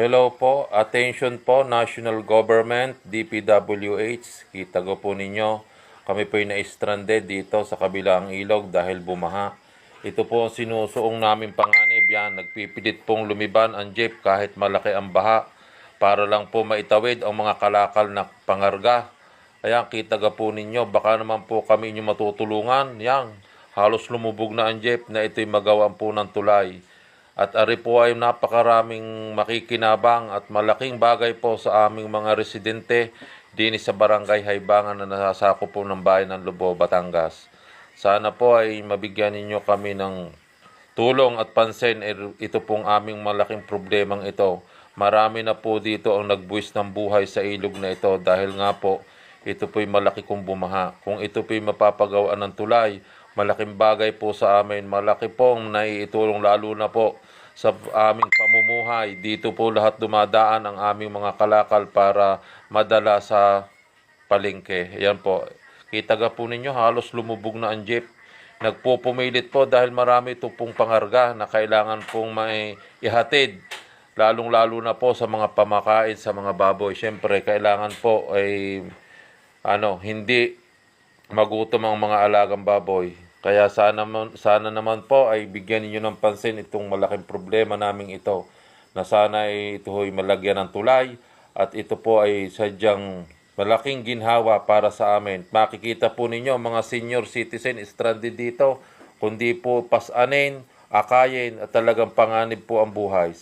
Hello po, attention po, National Government, DPWH. Kita ko po ninyo, kami po ay na-stranded dito sa kabilang ilog dahil bumaha. Ito po ang sinusuong namin panganib. Yan, nagpipilit pong lumiban ang jeep kahit malaki ang baha para lang po maitawid ang mga kalakal na pangarga. Ayan, kita ka po ninyo, baka naman po kami inyo matutulungan. Yan, halos lumubog na ang jeep na ito'y magawan po ng tulay. At ari po ay napakaraming makikinabang at malaking bagay po sa aming mga residente din sa Barangay Haybangan na nasasako po ng bayan ng Lobo, Batangas. Sana po ay mabigyan ninyo kami ng tulong at pansin. Ito pong aming malaking problemang ito. Marami na po dito ang nagbuwis ng buhay sa ilog na ito dahil nga po ito po'y malaki kong bumaha. Kung ito po'y mapapagawaan ng tulay, malaking bagay po sa amin. Malaki pong naiitulong lalo na po sa aming pamumuhay. Dito po lahat dumadaan ang aming mga kalakal para madala sa palengke. Yan po. Kita ga po ninyo, halos lumubog na ang jeep. Nagpupumilit po dahil marami ito pong pangarga na kailangan pong ihatid. Lalong-lalo na po sa mga pamakain sa mga baboy. Siyempre, kailangan po ay hindi magutom ang mga alagang baboy. Kaya sana naman po ay bigyan niyo ng pansin itong malaking problema naming ito. Na sana ay ito ay malagyan ng tulay at ito po ay sadyang malaking ginhawa para sa amin. Makikita po ninyo mga senior citizen stranded dito. Kundi po pasanin, akayin at talagang panganib po ang buhay.